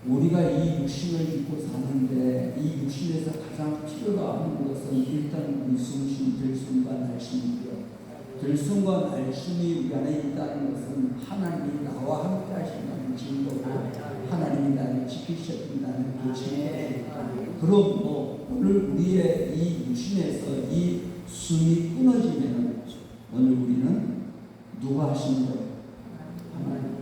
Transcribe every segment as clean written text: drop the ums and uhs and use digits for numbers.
우리가 이 육신을 입고 사는데 이 육신에서 가장 필요로 하는 것은 일단 우리 숨쉬는 들숨과 날숨이고요. 들숨과 날숨이 우리 안에 있다는 것은 하나님이 나와 함께 하신다는 증거고 하나님이 나를 지키셨다는 그 증거입니다. 그럼 오늘 우리의 이 육신에서 이 숨이 끊어지면 오늘 우리는 누가 하신 거예요? 하나님.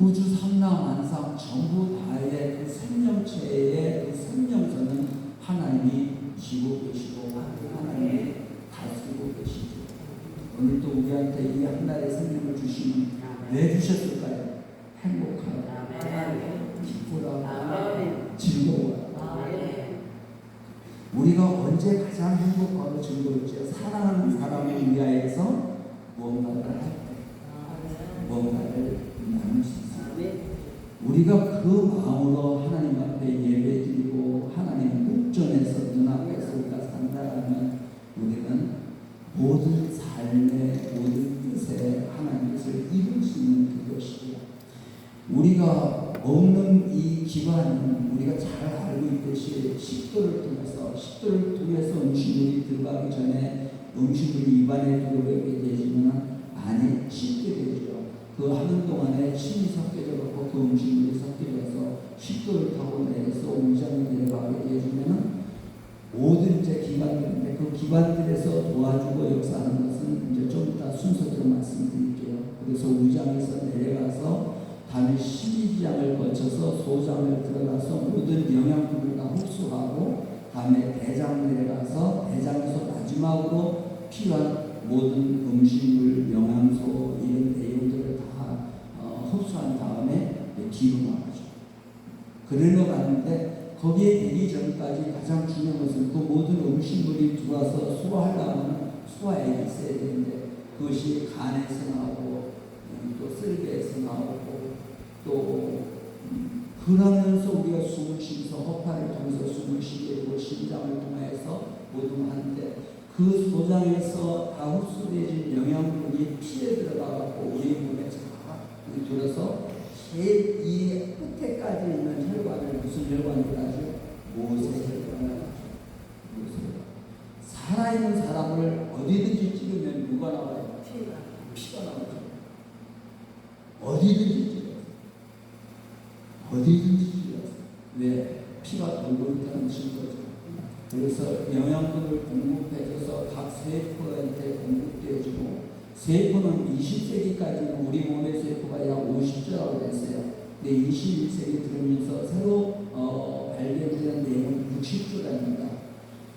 우주 삼라만상 전부 다의 그 생명체의 그 생명선은 하나님이 지고 계시고 하나님이 다스리고 계시죠. 오늘도 우리한테 이 한 달의 생명을 주시면 왜 주셨을까요? 행복하고 기쁘라고 즐거워요. 우리가 언제 가장 행복하고 즐거울지 사랑하는 사람을 위하여서 무언가를 할 때 무언가를 나눌 수 있어요. 우리가 그 마음으로 하나님 앞에 예배드리고 하나님 목전에서 눈앞에서 우리가 산다면 우리는 모든 삶의 모든 뜻에 하나님 뜻을 이룰 수 있는 그것이에요. 우리가 먹는 이 기반은 우리가 잘 알고 있듯이 식도를 통해서 음식물이 들어가기 전에 음식물이 입안에 들어오게 되지만 안에 씹게 되죠. 그 하는 동안에 침이 섞여져서 그 음식물이 섞여져서 식도를 타고 내려서 위장에 내려가게 되어지면은 모든 이제 기관들인데 그 기관들에서 도와주고 역사하는 것은 이제 좀 이따 순서대로 말씀드릴게요. 그래서 위장에서 내려가서 다음에 십이지장을 거쳐서 소장을 들어가서 모든 영양분을 다 흡수하고 다음에 대장 내려가서 대장에서 마지막으로 필요한 모든 음식물, 영양소 이런 내용들을 다 흡수한 다음에 뒤로 나가죠. 그러러 가는데 거기에 되기 전까지 가장 중요한 것은 그 모든 음식물이 들어와서 소화하려면 소화액이 있어야 되는데 그것이 간에서 나오고 또 쓸개에서 나오고 또 그러면서 우리가 숨을 쉬면서 허파를 통해서 숨을 쉬게 되고 심장을 통해서 모든 하는데 그 소장에서 다 흡수되어진 영양분이 피에 들어가고 우리 몸에 잘 들어서 제일 이 끝에까지 있는 혈관을 무슨 혈관이라죠? 모세혈관. 살아있는 사람을 어디든지 찌르면 누가 나와요? 피가 나오죠. 어디든지 찔러서. 왜? 피가 돌고 있다는 증거죠. 그래서 영양분을 공급해줘서 각 세포한테 공급되어지고 세포는 20세기까지는 우리 몸의 세포가 약 50조라고 됐어요. 근데 21세기 들으면서 새로 발견된 내용은 60조랍니다.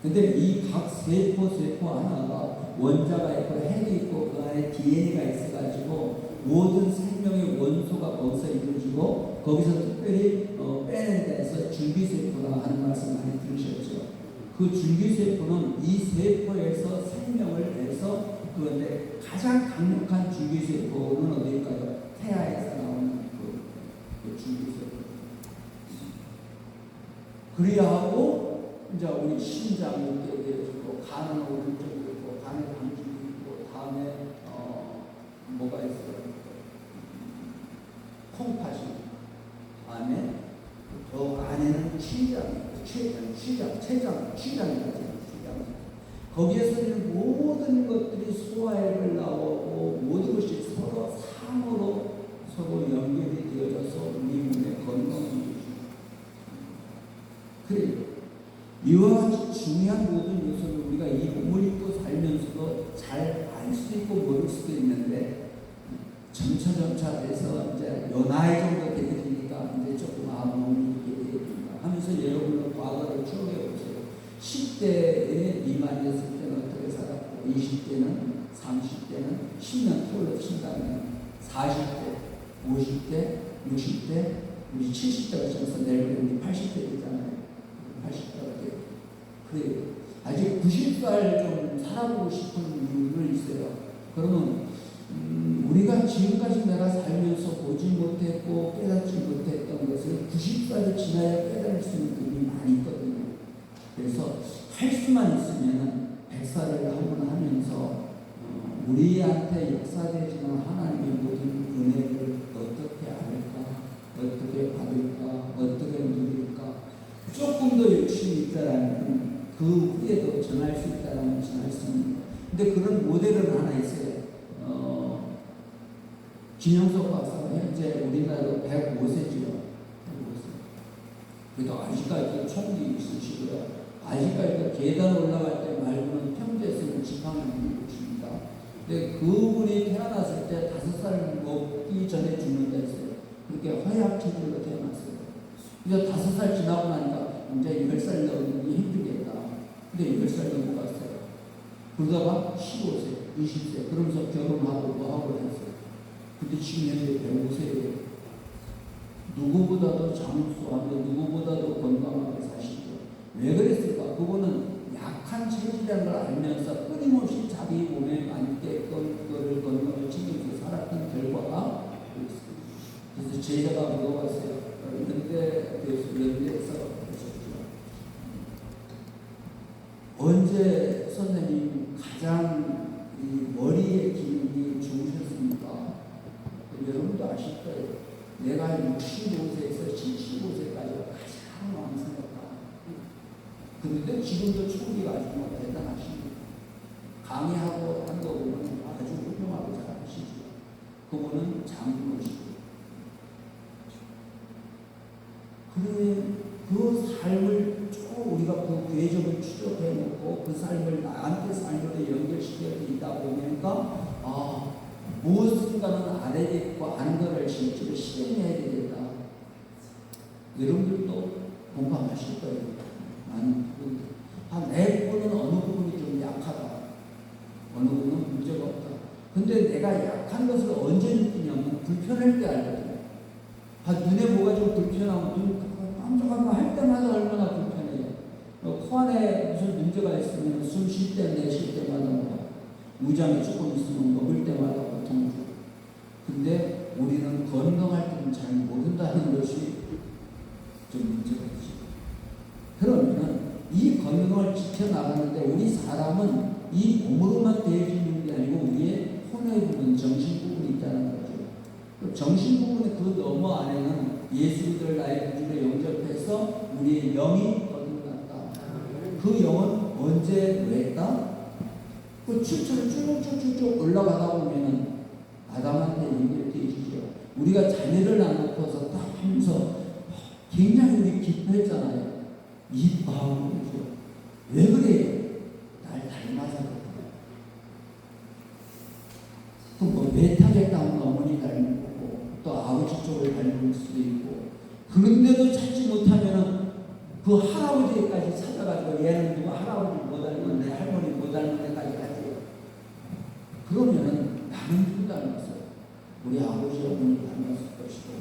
근데 이 각 세포 하나가 원자가 있고 핵이 있고 그 안에 DNA가 있어가지고 모든 생명의 원소가 거기서 이루어지고 거기서 특별히 빼낸 데서 줄기세포라고 하는 말씀 많이 들으셨죠. 그 줄기세포는 이 세포에서 생명을 내서 그런데 가장 강력한 줄기세포는 어디일까요? 태아에서 나오는 그 줄기세포. 그래야 하고 이제 우리 심장이 이렇게 되어지고 간은 오른쪽에 있고 간의 방식이 있고 다음에 뭐가 있어요? 콩팥이 다음에 더 안에는 췌장이거든요. 거기에서 있는 모든 것들이 소화액을 나오고 모든 것이 서로 상으로 서로 연결이 되어져서 우리 몸의 건강을 유지합니다. 그래요. 이와 같이 중요한 모든 요소를 우리가 이 몸을 입고 살면서도 잘 알 수 있고 모를 수도 있는데 점차 돼서 이제 요 나이 정도 되게 되니까 이제 조금 몸이 이렇게 되겠구나 하면서 여러분의 과거를 추억해 보세요. 10대에 미만이었을 때는 어떻게 살았고 20대는 30대는 10년 터울러 친다면 40대, 50대, 60대, 우리 70대가 지나서 내일 우리 80대 되잖아요. 80대가 되고 그래요. 아직 90살 좀 살아보고 싶은 이유는 있어요. 그러면 우리가 지금까지 내가 살면서 보지 못했고 깨닫지 못했던 것을 90살이 지나야 깨달을 수 있는 분이 많이 있거든요. 그래서 할 수만 있으면 100살을 한번 하면서 우리한테 역사되지만 하나님의 모든 은혜를 어떻게 알까, 어떻게 그 후에도 전할 수 있다는 전할 수 있는 거. 근데 그런 모델은 하나 있어요. 김영석 박사가 현재 우리나라로 105세죠. 그래도 아직까지 총기 있으시고요. 아직까지 계단 올라갈 때 말고는 평소에서는 지팡이 들고 있습니다. 근데 그분이 태어났을 때 5살 먹기 전에 죽는다 했어요. 그렇게 허약 체질로 태어났어요. 이제 5살 지나고 나니까 이제 10살 넘기 힘들겠다. 근데 10살 넘어갔어요. 그러다가 15세, 20세 그러면서 결혼하고 뭐하고 했어요. 근데 지금 현재 105세예요. 누구보다도 장수하며 누구보다도 건강하게 사시죠. 왜 그랬을까? 그거는 약한 체질이라는 걸 알면서 끊임없이 자기 몸에 맞게끔 그거를 건강을 지키면서 살았던 결과가 그렇습니다. 그래서 제자가 물어봤어요. 연대에서 그러셨죠. 언제 선생님 가장 이 머리의 기능이 좋으셨습니까? 여러분도 아실 거예요. 내가 65세에서 75세까지 가장 왕성했다. 그런데 지금도 총기가 아주 대단하십니다. 강의하고 한 거 보면 아주 훌륭하고 잘하시죠. 그분은 장군이시고. 그 삶을 쭉 우리가 그 궤적을 추적해 놓고 그 삶을 나한테 삶으로 연결시켜 있다 보니까 무엇인가는 알아야 되겠고 아는 것을 실제로 실행해야 되겠다. 여러분들도 공감하실 거예요. 내 부분은 어느 부분이 좀 약하다. 어느 부분은 문제가 없다. 근데 내가 약한 것을 언제 느끼냐면 불편할 때 알거든요. 눈에 뭐가 좀 불편하면 눈 깜짝깜짝 할 때마다 얼마나 불편해요. 코 안에 무슨 문제가 있으면 숨 쉴 때 내쉴 때마다 무장이 조금 있으면 먹을 때마다 고통 주고. 근데 우리는 건강할 때는 잘 모른다는 것이 좀 문제가 있죠. 그러면 이 건강을 지켜나가는데 우리 사람은 이 몸으로만 되어지는 게 아니고 우리의 혼의 부분, 정신 부분이 있다는 거죠. 정신 부분의 그 너머 안에는 예수를 나의 구주로 영접해서 우리의 영이 거듭났다. 그 영은 언제 왜다? 그 출처를 쭉쭉쭉쭉 올라가다 보면은 아담한테 연결되어지죠. 우리가 자녀를 낳고서 딱 하면서 굉장히 우리 기뻐했잖아요. 이 마음이죠. 왜 그래요? 날 닮아서 그렇구나. 또 뭐 외탁에 따온 어머니 닮은 거고 또 아버지 쪽을 닮을 수도 있고 그런데도 찾지 못하면은 그 할아버지까지 찾아가지고 얘는 누가 할아버지 못 닮았네 할머니 못 닮았네까지 하지. 그러면은 나는 누구 닮았어요? 우리 아버지 어머니 닮았을 것이고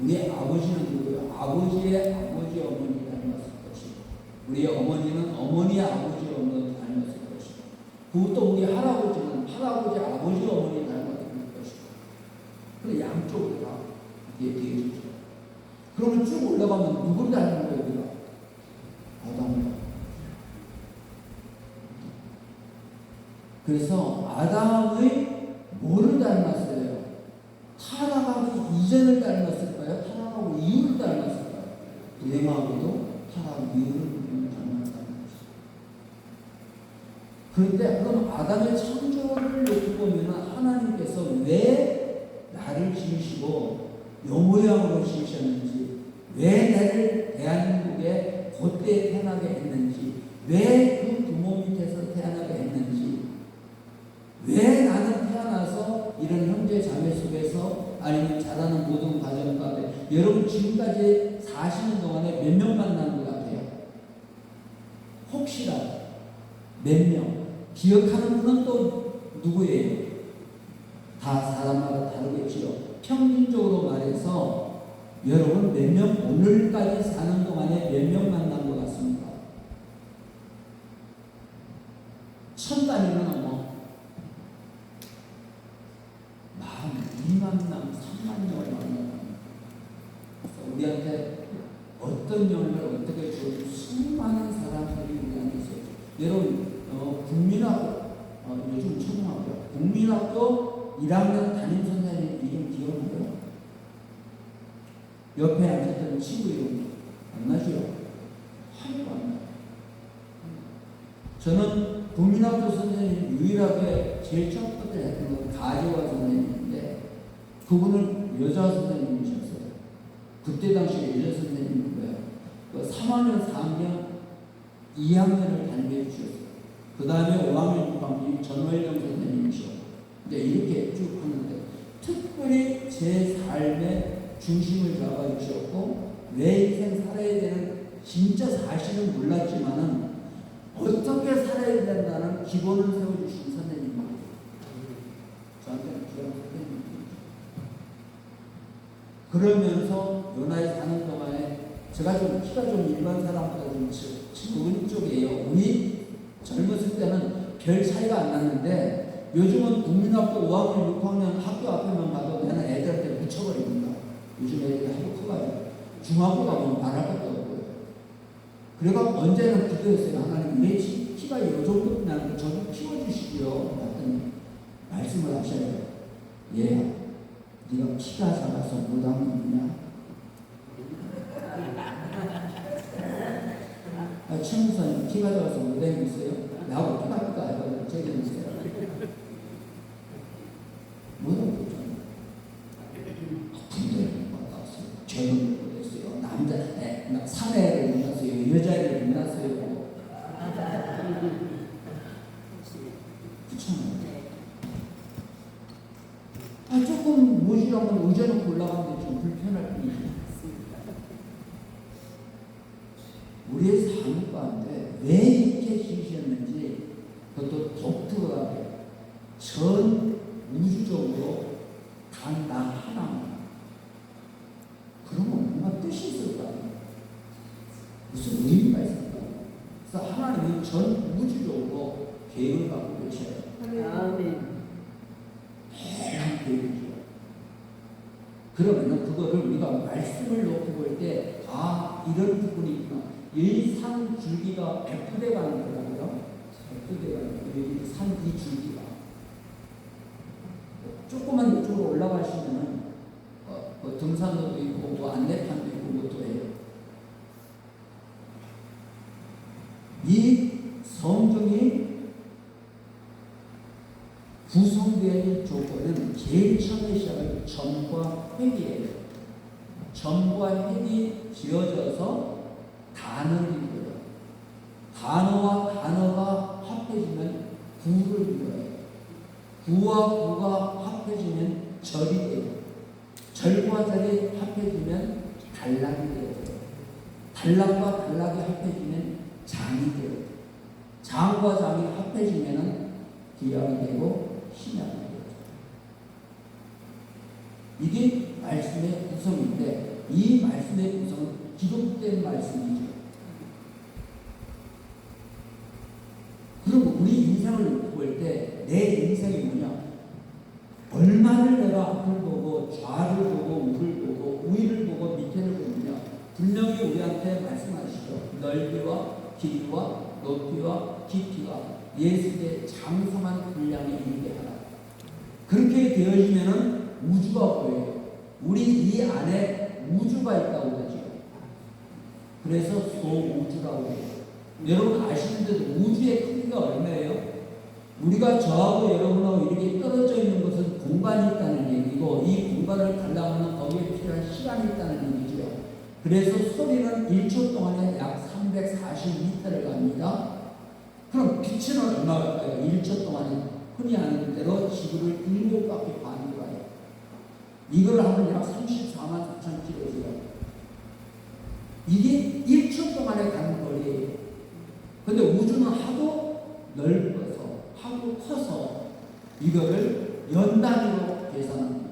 우리 아버지는 누구예요? 아버지의 아버지 어머니 닮았을 것이고 우리 어머니는 어머니의 아버지 어머니 닮았을 것이고 그것도 우리 할아버지는 할아버지 아버지 어머니 닮았을 것이고 그래 양쪽으로 다 이게 되어지죠. 그러면 쭉 올라가면 누구를 닮은 거예요? 우리가? 아담을. 그래서 아담의 뭐를 닮았어요? 타락하기 이전을 닮았을까요? 타락하고 이후를 닮았을까요? 내 마음에도 타락 이후를 닮았다는 것이죠. 그런데 그럼 아담의 창조를 놓고 보면 하나님께서 왜 나를 지으시고 요 모양으로 지으셨는지 왜 나를 대한민국에 그때 태어나게 했는지 왜 그 부모 밑에서 태어나게 했는지 왜 나는 태어나서 이런 형제 자매 속에서 아니면 자라는 모든 과정 가운데 여러분 지금까지 사시는 동안에 몇 명 만난 것 같아요? 혹시라도 몇 명? 기억하는 분은 또 누구예요? 다 사람마다 다르겠지요. 평균적으로 말해서 여러분 몇 명 오늘까지 사는 동안에 몇 명 만난 것 같습니까? 1000 단위는 뭐 2만 명, 3만 명을 만나는 우리한테 어떤 영을 어떻게 줄 수많은 사람들이 우리한테 있어요. 여러분 국민학교 요즘 초등학교 국민학교 1학년 담임 선생님 이름 기억나요? 옆에 앉았던 친구 이름 안 나죠? 하나도 안 나요. 저는 국민학교 선생님 유일하게 제일 첫번째 했던 건 가지화 선생님인데 그분은 여자 선생님이셨어요. 그때 당시에 여자 선생님이고요. 3학년, 4학년, 2학년을 담임해 주셨어요. 그 다음에 5학년, 6학년이 전월령 선생님이시고 이제 이렇게 쭉 하는데 특별히 제 삶의 중심을 잡아주셨고 내 인생 살아야 되는 진짜 사실은 몰랐지만은 어떻게 살아야 된다는 기본을 세워주신 선생님입니다. 저한테는 귀한 선생님입니다. 그러면서 연하에 사는 동안에 제가 좀 키가 좀 일반 사람보다 좀 적은 쪽이에요. 우리 젊었을 때는 별 차이가 안 났는데 요즘은 국민학교 5학년, 6학년 학교 앞에만 가도 그냥 애들한테 묻혀버립니다. 요즘 애들이 하도 커가지고 중학교 가면 말할 것도 없고요. 그래가 언제나 기도했어요. 하나님 내 키가 이 정도 나는데 저도 키워주시고요. 그랬더니 말씀을 하셔요. 얘야, 네가 키가 작아서 못하느냐? 최무사님 키가 작아서 못하겠어요? 나하고 키가 크다 알거든요. 제기해주세요. 못하겠잖아요. 군대를 갔다 왔어요. 죄를 못했어요. 남자, 사내를 만났어요. 여자애를 만났어요. 그렇잖아요. 조금 모시라면 의자는 올라가는데 좀 불편할 뿐이죠. 우리의 삶 가운데 왜 이렇게 지으셨는지 그것도 독특하게 전 우주적으로 단 나 하나만 그러면 뭔가 뜻이 있을 거 아니에요. 무슨 의미가 있을 거 아니에요. 그래서 하나님은 전 우주적으로 계획을 갖고 계셔요. 아멘. 대단한 계획이죠. 그러면 그거를 우리가 말씀을 놓고 볼 때 이런 부분이 있구나. 이 산 줄기가 100부대 가는 거라고요. 100부대 가는 거예요. 산 이 줄기가. 조금만 이쪽으로 올라가시면은 등산로도 있고 안내판도 있고 그것도 해요. 이 성경이 구성된 조건은 제일 처음에 시작할 점과 획이에요. 점과 획이 지어져서 단어를 이루어요. 단어와 단어가 합해지면 구를 이루어요. 구와 구가 합해지면 절이 돼요. 절과 절이 합해지면 단락이 돼요. 단락과 단락이 합해지면 장이 돼요. 장과 장이 합해지면 기약이 되고 신약이 돼요. 이게 말씀의 구성인데 이 말씀의 구성은 기록된 말씀이죠. 그럼 우리 인생을 놓고 볼 때 내 인생이 뭐냐? 얼마를 내가 앞을 보고 좌를 보고 우를 보고 위를 보고 밑에를 보느냐? 분명히 우리한테 말씀하시죠. 넓이와 길이와 높이와 깊이가 예수의 장성한 분량에 이르게 하라. 그렇게 되어지면은 우주가 보여요. 우리 이 안에 우주가 있다고 그러죠. 그래서 소우주라고 해요. 여러분 아시는데도 우주의 크기가 얼마예요? 우리가 저하고 여러분하고 이렇게 떨어져 있는 것은 공간이 있다는 얘기고 이 공간을 가려면 거기에 필요한 시간이 있다는 얘기죠. 그래서 소리는 1초 동안에 약 340m를 갑니다. 그럼 빛은 얼마가 가요? 1초 동안에 흔히 아는 대로 지구를 7바퀴 반을 가요. 이걸 하면 약 34만 4천 km예요. 이게 1초 동안에 가는 거리예요. 근데 우주는 하도 넓어서 하도 커서 이거를 연 단위로 계산합니다.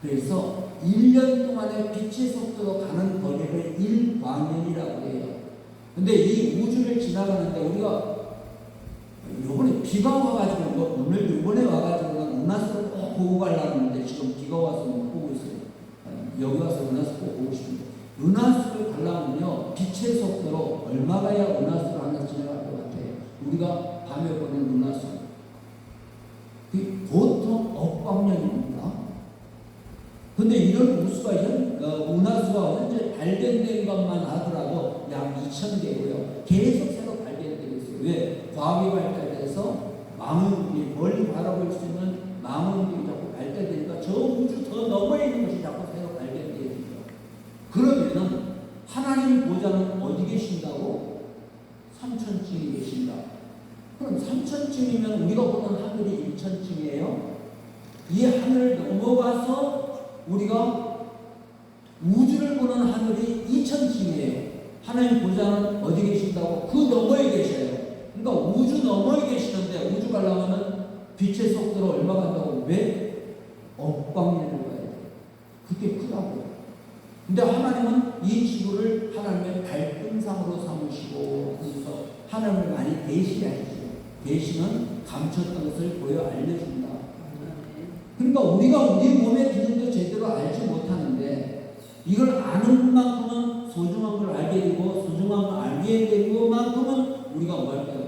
그래서 1년 동안의 빛의 속도로 가는 거리를 1광년이라고 해요. 근데 이 우주를 지나가는데 우리가 요번에 비가 와가지고 오늘 요번에 와가지고 은하수를 꼭 보고 가려고 하는데 지금 비가 와서 못 보고 있어요. 여기 와서 은하수 꼭 보고 싶은데 은하수를 가려면요 빛의 속도로 얼마 가야 은하수를 하나 지나갈 것 같아요. 우리가 밤에 보는 은하수 보통 억광년입니다. 근데 이런 은하수가 현재 발견된 것만 하더라도 약 2,000개고요. 계속 새로 발견되고 있어요. 왜? 과학이 발달돼서 망원경이 멀리 바라볼 수 있는 망원경이 자꾸 발달되니까 저 우주 더 너머에 있는 것이 자꾸 새로 발견되어지죠. 그러면은 하나님 보좌는 어디 계신다고? 삼천층에 계신다. 그럼 삼천층이면 우리가 보는 하늘이 일천층이에요. 이 하늘을 넘어가서 우리가 우주를 보는 하늘이 이천층이에요. 하나님 보좌는 어디 계신다고? 그 너머에 계셔요. 그러니까 우주 너머에 계시는데 우주 가려면 빛의 속도로 얼마 간다고? 왜? 억방리를 가야 돼요. 그게 크다고요. 근데 하나님은 이 지구를 하나님의 발등상으로 삼으시고 그래서 하나님을 많이 계시하시죠. 계시는 감췄던 것을 보여 알려준다. 그러니까 우리가 우리 몸의 기능도 제대로 알지 못하는데 이걸 아는 만큼은 소중한 걸 알게 되고 소중한 걸 알게 되고 만큼은 우리가 뭐 할까요?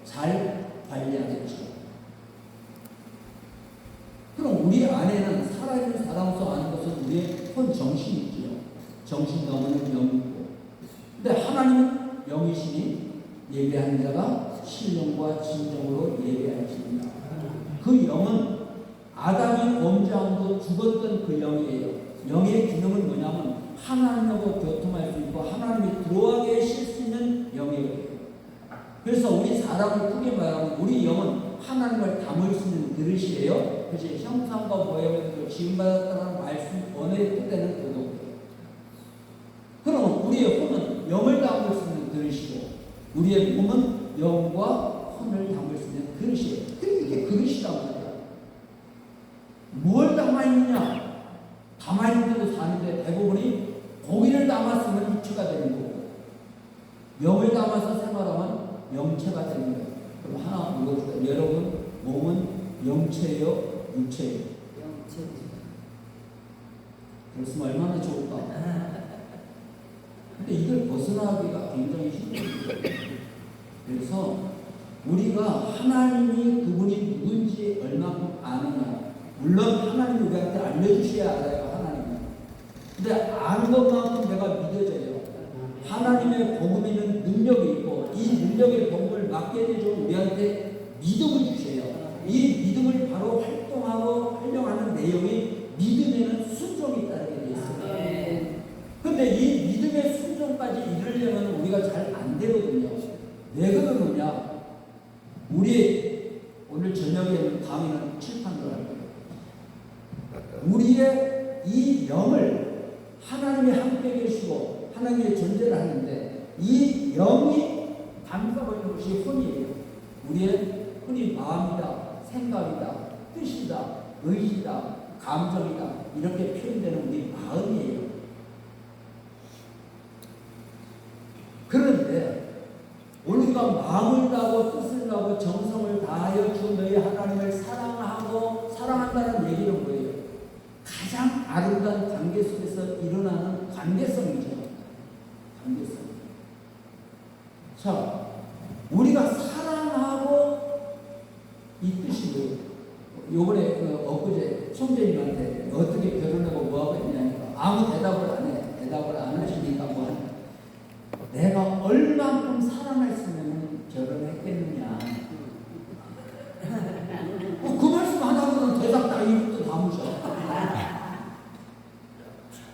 잘 관리하겠죠. 그럼 우리 안에는 살아있는 사람으로서 아는 것은 우리의 혼 정신이 있죠. 정신 너머는 영이고. 근데 하나님은 영이시니 예배하는 자가 신령과 진정으로 예배할지니라. 그 영은 아담이 범죄함으로 죽었던 그 영이에요. 영의 기능은 뭐냐면 하나님하고 교통할 수 있고 하나님이 들어가게 하실 수 있는 영이에요. 그래서 우리 사람을 크게 말하면 우리 영은 하나님을 담을 수 있는 그릇이에요. 그래서 형상과 모양으로 지음받았다는 말씀 원의 뜻에는 그거고요. 그럼 우리의 혼은 영을 담을 수 있는 그릇이고 우리의 몸은 영과 혼을 담을 수 있는 그릇이에요. 이게 그릇이란 말이야. 뭘 담아있느냐? 담아있는데도 사는데 대부분이 고기를 담았으면 육체가 되는 거고 영을 담아서 생활하면 영체가 되는 거예요. 그럼 하나 물어볼까요? 여러분 몸은 영체예요? 육체예요? 영체. 그랬으면 얼마나 좋을까? 근데 이걸 벗어나기가 굉장히 힘들어요. 그래서 우리가 하나님이 그분이 누군지 얼마큼 아느냐. 물론 하나님이 우리한테 알려주셔야 알아요. 하나님은. 근데 아는 것만큼 내가 믿어져요. 하나님의 복음에는 능력이 있고 이 능력의 복음을 맡게 되죠. 우리한테 믿음을 주셔요. 이 믿음을 바로 활동하고 활용하는 내용이 믿음에는 순종이 따르게 되어 있어요. 근데 이 믿음의 순종까지 이르려면 우리가 잘 안 되거든요. 왜 그러느냐? 우리 오늘 저녁에 강의는 칠판으로 할 거예요. 우리의 이 영을 하나님이 함께 계시고 하나님의 존재를 하는데 이 영이 담고 있는 것이 혼이에요. 우리의 혼이 마음이다, 생각이다, 뜻이다, 의지다, 감정이다 이렇게 표현되는 우리 마음이에요. 그런데 우리가 마음을 다하고 뜻을 다하고 정성을 다하여 주 너희 하나님을 사랑하고 사랑한다는 얘기는 뭐예요? 가장 아름다운 관계 속에서 일어나는 관계성이죠. 관계성. 자, 우리가 사랑하고 이 뜻이 뭐예요? 요번에 엊그제 총재님한테 어떻게 결혼하고 뭐하고 했냐니까 아무 대답을 안 해. 대답을 안 하시니까 뭐 하냐. 내가 얼만큼 사랑했으면 결혼했겠느냐. 그 말씀 안 하고는 대답 다 이것도 다 무셔.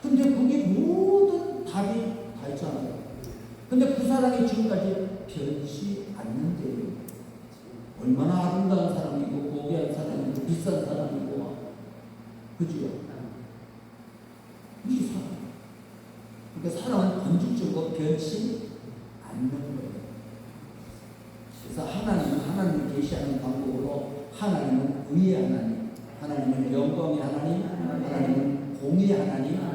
근데 그게 모든 답이 다 있잖아요. 근데 그 사랑이 지금까지 변치 않는데요. 얼마나 아름다운 사람이고 고귀한 사람이고 비싼 사람이고 그죠? 이 사랑. 그러니까 사랑은 건축적으로 변치 않는 거예요. 그래서 하나님을 계시하는 방법으로 하나님은 의의 하나님, 하나님은 영광의 하나님, 하나님은 공의의 하나님, 아니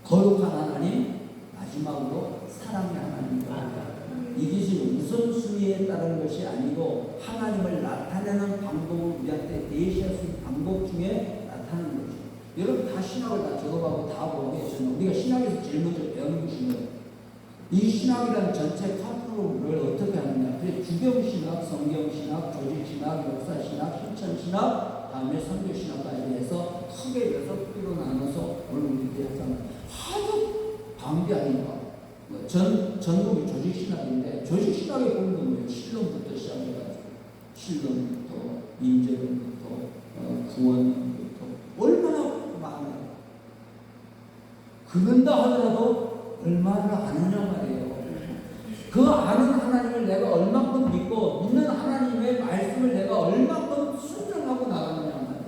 거룩한 하나님, 마지막으로 사랑의 하나님입니다. 이것이 우선순위에 따른 것이 아니고 하나님을 나타내는 방법을 우리한테 제시할 수 있는 방법 중에 나타나는 거죠. 여러분 다 신학을 다 적어가고 다 보고 계시면 우리가 신학에서 제일 먼저 배우는 것이 뭐예요? 이 신학이라는 전체 카테고리를 어떻게 하느냐? 주경신학, 성경신학, 조직신학, 역사신학, 실천신학, 다음에 선교신학까지 해서 크게 6개로 나눠서 오늘 우리들이 하잖아요. 하도 방대하니까 전국이 조직신학인데 조직신학의 본도 뭐예요? 신론부터 시작해가지고 신론부터 인재론부터 구원론부터 얼마나 많아요. 그런다 하더라도 얼마를 아느냐 말이에요. 그 아는 하나님을 내가 얼만큼 믿고 믿는 하나님의 말씀을 내가 얼만큼 순종하고 나가느냐 말이에요.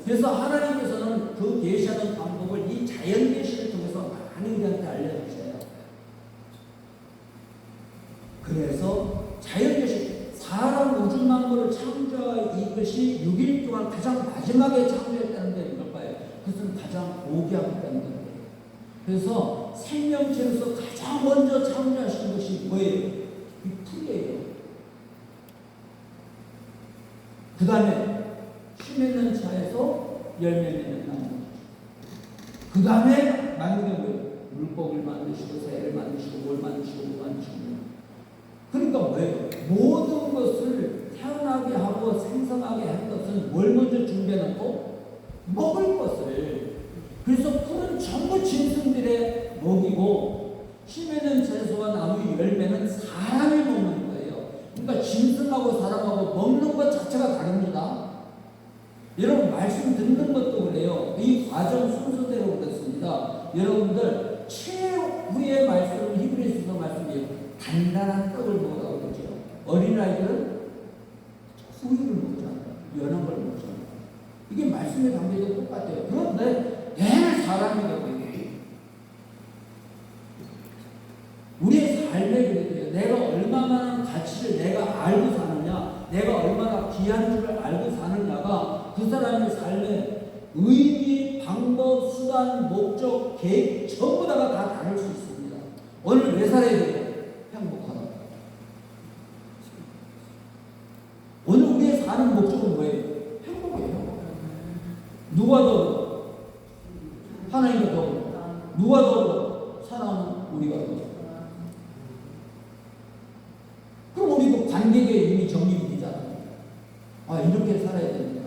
그래서 하나님께서는 그 계시하는 방법을 이 자연 계시를 통해서 많이 우리한테 알려주세요. 그래서 자연 계시, 사람 우주 만물을 창조한 이것이 6일 동안 가장 마지막에 창조했다는 데 뭘까요? 그것은 가장 고귀하다는 거예요. 그래서 생명체로서 가장 먼저 창조하신 것이 뭐예요? 이 풀이에요. 그 다음에 씨 맺는 차에서 열매 맺는 나무. 그 다음에 만든 게 뭐예요? 물고기를 만드시고 새를 만드시고 뭘 만드시고 뭐 만드시고. 그러니까 뭐예요? 모든 것을 태어나게 하고 생성하게 한 것은 뭘 먼저 준비해놓고 먹을 것을. 그래서 풀은 전부 짐승들의 먹이고 씨 맺는 채소와 나무 열매는 사람이 먹는 거예요. 그러니까 짐승하고 사람하고 먹는 것 자체가 다릅니다. 여러분 말씀 듣는 것도 그래요. 이 과정 순서대로 그렇습니다. 여러분들 최후의 말씀은 히브리서서 말씀이에요. 단단한 떡을 먹으라고 그러죠. 어린아이들은 우유를 먹잖아요. 연한 걸 먹잖아요. 이게 말씀의 관계도 똑같아요. 그런데 내가 사람이 되고 우리의 삶에 그래도요. 내가 얼마나 가치를 내가 알고 사느냐, 내가 얼마나 귀한 줄을 알고 사느냐가 그 사람의 삶의 의미, 방법, 수단, 목적, 계획 전부 다가 다 다를 수 있습니다. 오늘 왜 살아야 돼요? 행복하다. 오늘 우리의 사는 목적은 뭐예요? 행복이에요. 누가 더 하나님과 더 누가 더 사랑하는 우리가 더. 그럼 우리도 관계에 이미 정립이 되잖아요. 아, 이렇게 살아야 됩니다.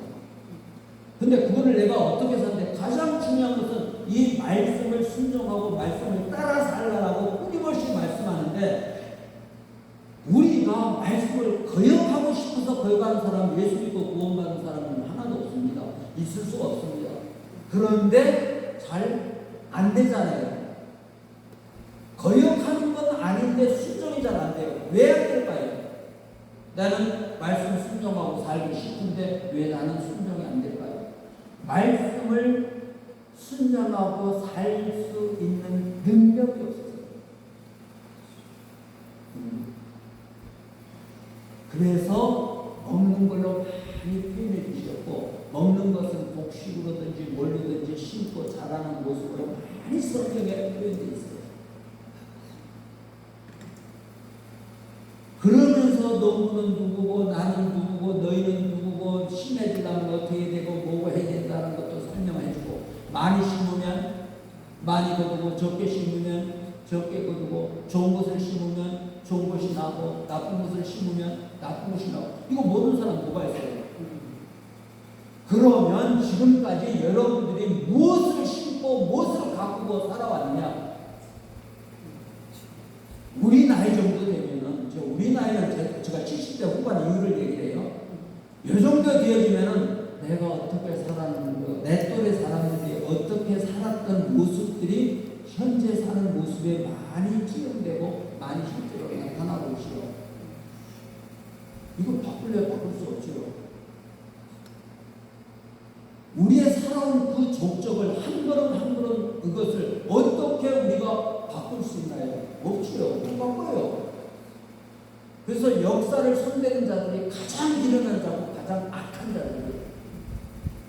근데 그거를 내가 어떻게 사는데 가장 중요한 것은 이 말씀을 순종하고 말씀을 따라 살라고 끊임없이 말씀하는데 우리가 말씀을 거역하고 싶어서 거역하는 사람, 예수 믿고 구원받는 사람은 하나도 없습니다. 있을 수가 없습니다. 그런데 잘 안 되잖아요. 거역하는 건 아닌데 순종이 잘 안 돼요. 왜 안 될까요? 나는 말씀 순종하고 살고 싶은데 왜 나는 순종이 안 될까요? 말씀을 순종하고 살 수 있는 능력이 없어요. 그래서 먹는 걸로 많이 표현해 주셨고, 먹는 것은 곡식으로든지 뭘로든지 심고 자라는 모습으로 많이 성경에 표현되어 있어요. 그러면서 너는 누구고 나는 누구고 너희는 누구고 심해지려면 어떻게 되고 뭐고 해야 된다는 것도 설명해주고, 많이 심으면 많이 거두고 적게 심으면 적게 거두고, 좋은 것을 심으면 좋은 것이 나고 나쁜 것을 심으면 나쁜 것이 나고. 이거 모르는 사람 누가 있어요? 그러면 지금까지 여러분들이 무엇을 심고 무엇을 가꾸고 살아왔느냐? 우리 나이 정도 되면은, 우리 나이는 제가 70대 후반 이후를 얘기해요. 이 정도 되어지면은 내가 어떻게 살았는가, 내 또래 사람들이 어떻게 살았던 모습들이 현재 사는 모습에 많이 투영되고 많이 실제로 나타나고 있어요. 이걸 바꿀래야 바꿀 수 없죠. 우리의 살아온 그 족적을 한 걸음 한 걸음 그것을 어떻게 우리가 바꿀 수 있나요? 없지요. 못 바꿔요. 그래서 역사를 손대는 자들이 가장 일어나는 자고 가장 악한 자들이에요.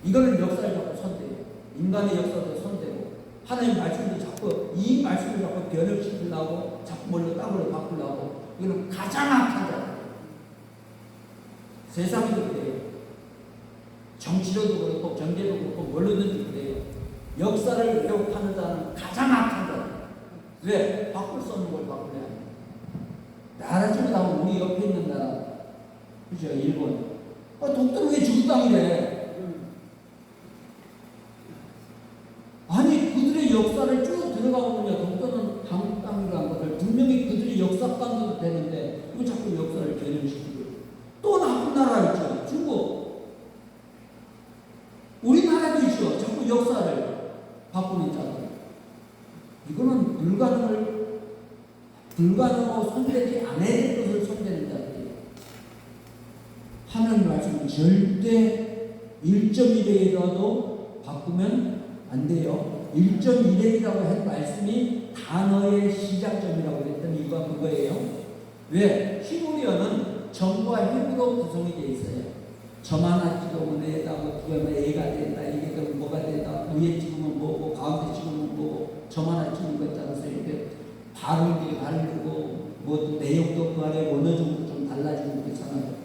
이거는 역사를 자꾸 손대요. 인간의 역사도 손대고 하나님 말씀도 자꾸 이 말씀을 자꾸 변형시키려고 자꾸 뭘로 땅으로 바꾸려고. 이거는 가장 악한 자들이에요. 세상에도 그래요. 정치로도 그렇고 경제도 그렇고 뭘로든지 그래요. 역사를 왜곡하는 자는 가장 악한 자들. 왜? 바꿀 수 없는 걸 바꾸려 해요. 나라 중에 나오면 우리 옆에 있는 나라, 그죠? 일본. 독도는 왜 중국 땅이래? 아니 그들의 역사를 쭉 들어가 보면요, 독도는 삭감도 되는데 왜 자꾸 역사를 변형시키고. 또 나쁜 나라 있죠. 중국. 우리나라도 있죠. 자꾸 역사를 바꾸는 자들. 이거는 불가능하고 손대지 않아야 될 것을 손대는 자들이에요. 하나님 말씀은 절대 1.1회라도 바꾸면 안 돼요. 1.1회라고 한 말씀이 단어의 시작점이라고 그랬더니 이유가 그거예요. 왜? 히브리어는 정과 해부로 구성이 되어 있어요. 점 하나 찍으면 내다, 그러면 A가 된다, 이게 그럼 뭐가 된다, 위에 찍으면 뭐고, 가운데 찍으면 뭐고, 점 하나 찍는 것 따라서 이렇게 발음이 다르고, 뭐 내용도 그 안에 어느 정도 좀 달라지고 그렇잖아요.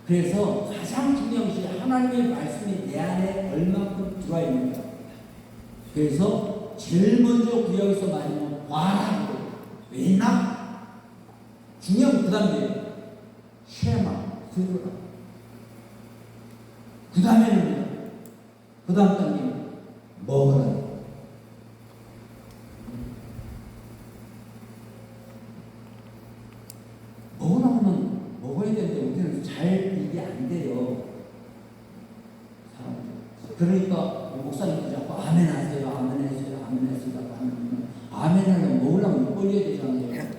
그래서 가장 중요한 것이 하나님의 말씀이 내 안에 얼마큼 들어와 있는가. 그래서 제일 먼저 구약에서 말하는 과라고, 왜나 중요한 그 다음에 쉐마, 들으라. 그 다음에는 그 다음 단계 먹으라. 먹으라면 먹어야 되는데 우리는 잘 이게 안 돼요. 그러니까 목사님도 자꾸 아멘 하세요, 아멘 하세요, 아멘 하세요, 아멘 하면 먹으려면 입 벌려야 되잖아요.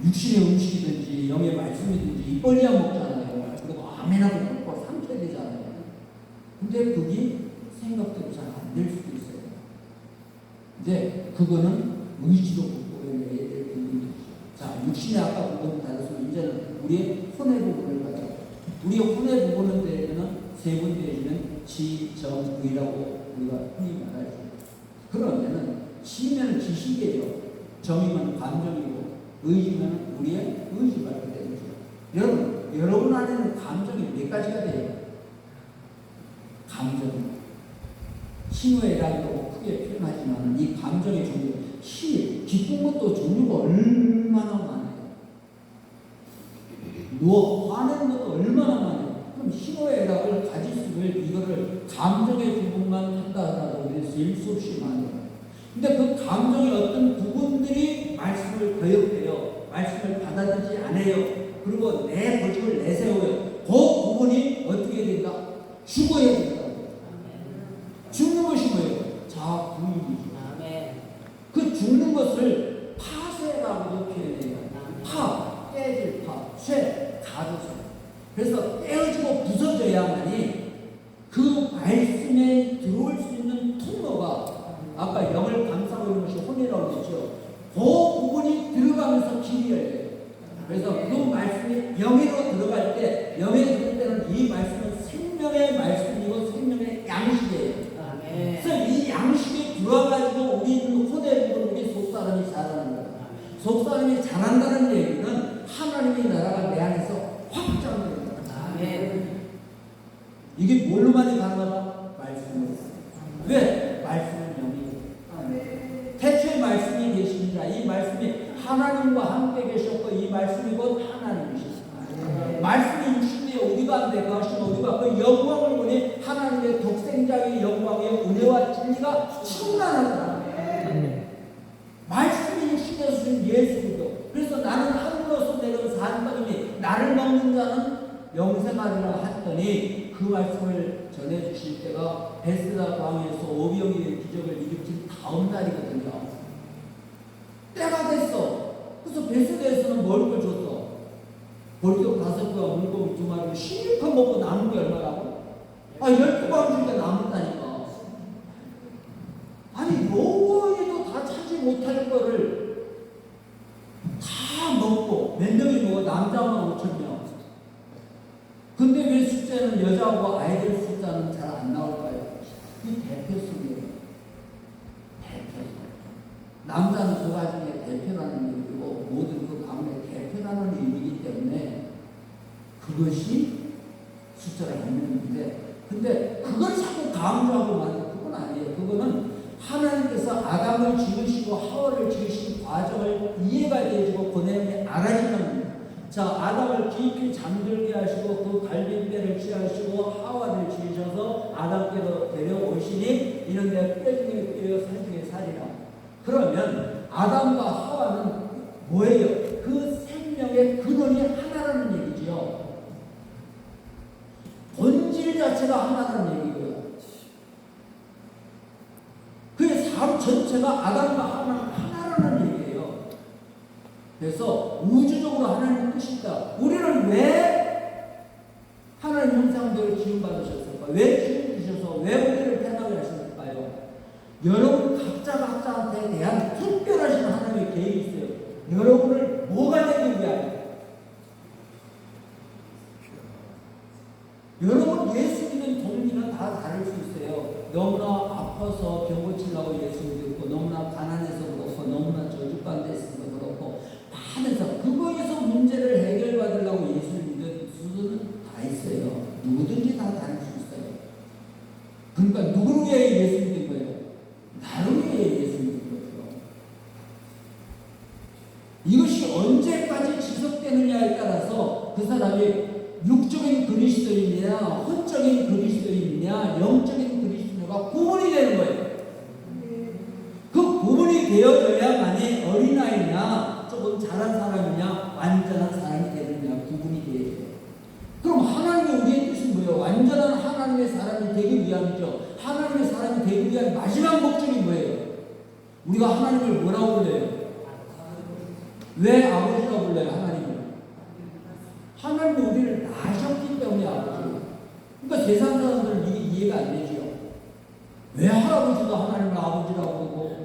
육신의 음식이든지 영의 말씀이든지 입 벌려야 먹잖아요. 그리고 아멘하고 꼭 삼켜야 되잖아요. 근데 그게 생각대로 잘 안 될 수도 있어요. 근데 그거는 의지로 극복해내야 될 부분이죠. 자, 육신의 아까 부분을 다뤘으면 이제는 우리의 혼의 부분을 가자. 우리의 혼의 부분에 대해서는 세 군데에는 지, 정, 의라고 우리가 흔히 말하죠. 그러면은 지면 지식이에요. 정이면 감정이고 의지면 우리의 의지가 되죠. 여러분 안에는 감정이 몇 가지가 돼요? 감정. 신호애라고 크게 표현하지만 이 감정의 종류, 기쁜 것도 종류가 얼마나 많아요. 화내는 것도 얼마나 많아요. 그럼 신호애락을 가질수록 이거를 감정의 부분만 한다 하더라도 그래서 일 수 없이 많아요. 근데 그 감정의 어떤 부분들이 말씀을 거역해요. 말씀을 받아들이지 않아요. 그리고 내 고집을 내세워요. 그 부분이 어떻게 된다? 죽어야 된다. 죽는 것이 뭐예요? 자부인이죠. 그 죽는 것을 파쇄라고도 표현해요. 깨질 가두쇠. 그래서 떼어지고 부서져야만이 그 말씀에 들어올 수 있는 통로가 아까 영을 감싸고 있는 것이 혼이라고 했죠. 그 부분이 들어가면서 길이 열려요. 그래서 그 말씀이 영으로 들어갈 때, 영에 들어갈 때는 이 말씀은 생명의 말씀이고 생명의 양식이에요. 그래서 이 양식이 들어와가지고 우리는 혼의 부분, 우리 속사람이 자라는 거예요. 속사람이 자란다는 얘기는 하나님의 나라가 내 안에서 확장됩니다. 이게 뭘로만이 가능하다? 말씀으로. 왜? 말씀은 영이에요. 태초에 말씀이 계십니다. 이 말씀이 하나님과 함께 계셨고 이 말씀이 곧 하나님이십니다. 말씀이 육신에 우리가 안돼 그것이 우리가 그 영광을 보니 하나님의 독생자의 영광의 은혜와 진리가 충만하다. 말씀이 육신에 오신 예수 그리스도. 그래서 나는 하늘로서 내려온 산바람이 나를 먹는 자는 영생하리라 했더니 그 말씀을 전해주실 때가 베스다 광에서 오병이의 기적을 일으킨 다음 날이거든요. 때가 됐어. 그래서 베스다에서는 먹을 걸 줬어. 벌써 5개와 물고기 2마리 16판 먹고 남은 게 얼마라고? 12방 중에 남았다니까. 아니 노원에도 다 차지 못할 거를 다 먹고 몇 명이 먹어? 남자만 5,000명. 근데 왜 숫자는 여자하고 아이들 숫자는 잘 안 나올까요? 이 대표성이에요. 대표성. 남자는 그 와중에 대표라는 의미고 모든 그 가문의 대표라는 의미이기 때문에 그것이 숫자를 갖는데, 근데 그걸 자꾸 강조하고 말해요. 그건 아니에요. 그거는 하나님께서 아담을 지으시고 하와를 지으신 과정을 이해가 되어지고 그 내용이 알아지는. 자, 아담을 깊이 잠들게 하시고 그 갈빗대를 취하시고 하와를 지으셔서 아담께로 데려오시니 이는 내 뼈 중에 뼈여 살 중에 살이라. 그러면 아담과 하와는 뭐예요? 그 생명의 근원이 하나라는 얘기지요. 본질 자체가 하나라는 얘기고요. 그의 삶 전체가 아담과 하나라는 얘기예요. 그래서 우주적으로 하나님의 뜻이 있다. 우리는 왜 하나님 형상대로 지음받으셨을까? 왜 지음 주셔서 왜 우리를 태어나게 하셨을까요? 여러분 각자한테 대한 특별하신 하나님의 계획이 있어요. 여러분을 뭐가 되기 위하여? 여러분 예수 믿는 동기는 다 다를 수 있어요. 너무나 아파서 병 고치려고 예수 믿고, 너무나 가난해서 그렇고, 너무나 저주받아서 그렇고, 많아서 그거에서 문제를 해결받으려고 예수를 믿는 수는 다 있어요. 누구든지 다 다를 수 있어요. 그러니까 누구를 위해 예수 믿는 거예요? 나를 위해 예수 믿는 거죠. 이것이 언제까지 지속되느냐에 따라서 그 사람이 육적인 그리스도인이냐, 혼적인 그리스도인이냐, 영적인 그리스도인이냐가 구분이 되는 거예요. 그 구분이 되어져야만이 어린아이냐, 조금 자란 사람이냐, 완전한 사람이 되느냐 구분이 돼야 돼요. 그럼 하나님의 우리의 뜻은 뭐예요? 완전한 하나님의 사람이 되기 위함이죠. 하나님의 사람이 되기 위한 마지막 목적이 뭐예요? 우리가 하나님을 뭐라고 불러요? 왜 아버지라고 불러요? 하나님을. 하나님은 우리를 낳으셨기 때문에 아버지. 그러니까 세상 사람들은 이게 이해가 안 되지요. 왜 할아버지도 하나님을 아버지라고 부르고,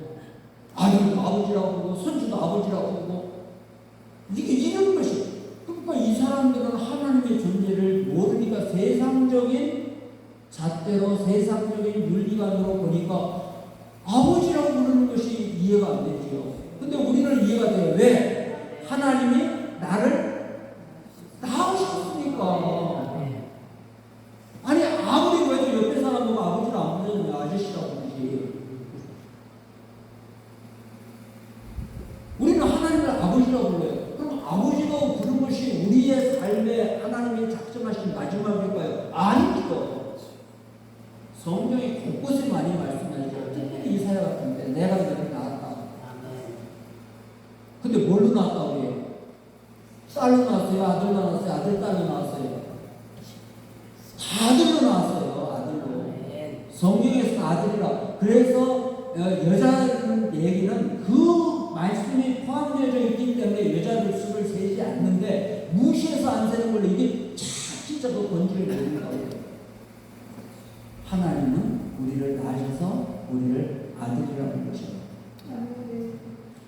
아들도 아버지라고 부르고, 손주도 아버지라고 부르고, 이게 이런 것이. 그러니까 이 사람들은 하나님의 존재를 모르니까 세상적인 잣대로, 세상적인 윤리관으로 보니까 아버지라고 부르는 것이 이해가 안 되지요. 근데 우리는 이해가 돼요. 왜? 하나님이 나를 낳으셨으니까. 아니 아무리 그래도 옆에 사람 보고 아버지를 안 부르면 아저씨라고 부르지. 우리는 하나님을 아버지라고 불러요. 그럼 아버지로 부른 것이 우리의 삶에 하나님이 작정하신 마지막일까요? 아니죠. 성경이 곳곳에 많이 말씀하죠. 특별히 이사야 같은데 내가 너를 낳았다. 근데 뭘로 낳았다고 해요? 딸로 낳았어요? 아들로 낳았어요? 아들, 딸로 낳았어요? 아들로 낳았어요. 아들로. 성경에서 아들이라. 그래서 여자는 얘기는 그 말씀이 포함되어 있기 때문에 여자들 수를 세지 않는데 무시해서 안 세는 걸로 이게 진짜 그 본질을 모른다고 해요. 하나님은 우리를 낳으셔서 우리를 아들이라고 부르셔요.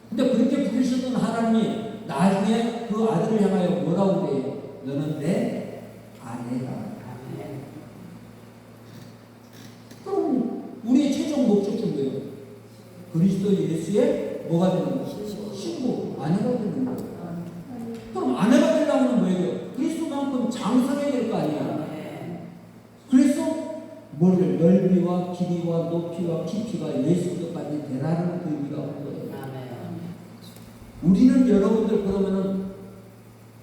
근데 그렇게 부르셨던 하나님이 나중에 그 아들을 향하여 뭐라고 그래요? 너는 내 아내다. 그럼 우리의 최종 목적은 뭐예요? 그리스도 예수의 뭐가 되는 거예요? 신부, 아내가 되는 거예요. 그럼 아내가 되려면 뭐예요? 그리스도만큼 장성해야 될 거 아니에요? 그래서 머리를 넓이와 길이와 높이와 깊이가 예수님까지 되라는 그 의미가 온 거예요. 우리는 여러분들 그러면은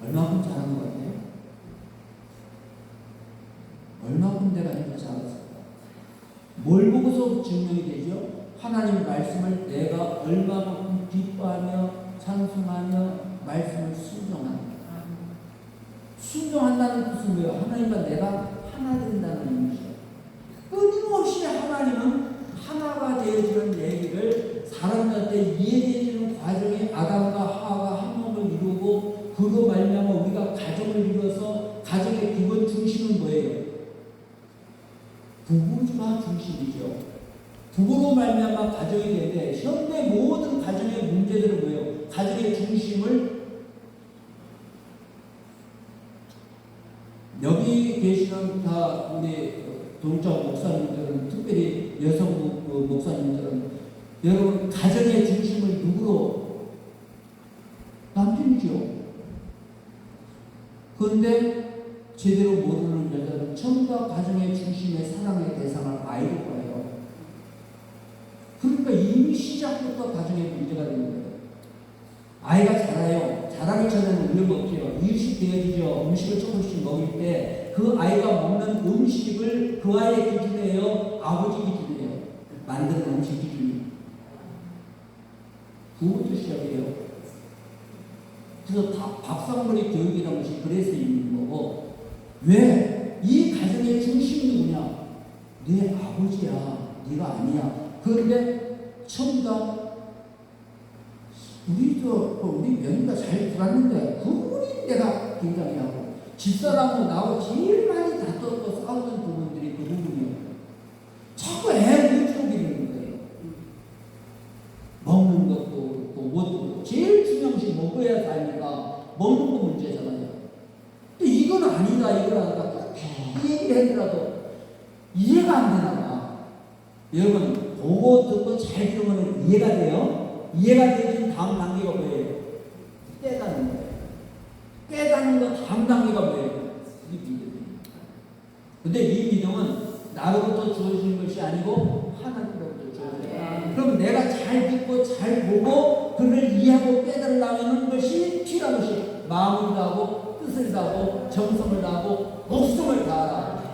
얼마큼 잘한 것 같아요? 얼마큼 내가 힘을 잘했을까? 뭘 보고서 증명이 되죠? 하나님 말씀을 내가 얼마만큼 기뻐하며 찬송하며 말씀을 순종한다. 순종한다는 뜻은 뭐예요? 하나님과 내가 하나 된다는 의미죠. 끊임없이 하나님은 하나가 되어지는 얘기를 사람들한테 이해되는 과정에 아담과 하와가 한 몸을 이루고 그로 말미암아 우리가 가정을 이루어서 가정의 기본 중심은 뭐예요? 부부가 중심이죠. 부부로 말미암아 가정이 되는데 현대 모든 가정의 문제들은 뭐예요? 가정의 중심을 여기 계시는 다 우리 동쪽 목사님들은 특별히 여성 목사님들은 여러분 가정의 중심을 누구로? 남편이죠. 그런데 제대로 모르는 여자는 전부 다 가정의 중심의 사랑의 대상을 아이로 봐요. 그러니까 이미 시작부터 가정의 문제가 되는 거예요. 아이가 자라요. 자라기 전에는 우유 먹지요. 이유식 되어지죠. 음식을 조금씩 먹을 때 그 아이가 먹는 음식을 그 아이의 기준이에요. 아버지 기준이에요. 만드는 음식 기준이. 그것부터 시작이에요. 그래서 박상머리 교육이라는 것이 그래서 있는 거고, 왜? 이 가정의 중심이 누구냐? 네 아버지야, 네가 아니야. 그런데 처음다 우리 며느리가 잘 들었는데 그분이 내가 굉장히 하고, 집사람은 나하고 제일 많이 다투고 싸우던 부분들이 그 부분이에요. 자꾸 애를 위축이 되는 거예요. 먹는 것도 그렇고 뭐도 제일 중요한 것이 먹어야 사니까 먹는 거 문제잖아요. 근데 이건 아니다 이거라니까 이 얘기를 했더라도 이해가 안 되나 봐. 여러분 보고 듣고 잘 들으면 이해가 돼요? 이해가 되는 다음 단계가 뭐예요? 깨닫는 거예요. 깨닫는 거 다음 단계가 뭐예요? 이 믿음입니다. 근데 이 믿음은 나로부터 주어진 것이 아니고 하나님으로부터 주어져요. 그럼 내가 잘 듣고 잘 보고 그를 이해하고 깨달으려는 것이 필요한 것이 마음을 다하고 뜻을 다하고 정성을 다하고 목숨을 다하라.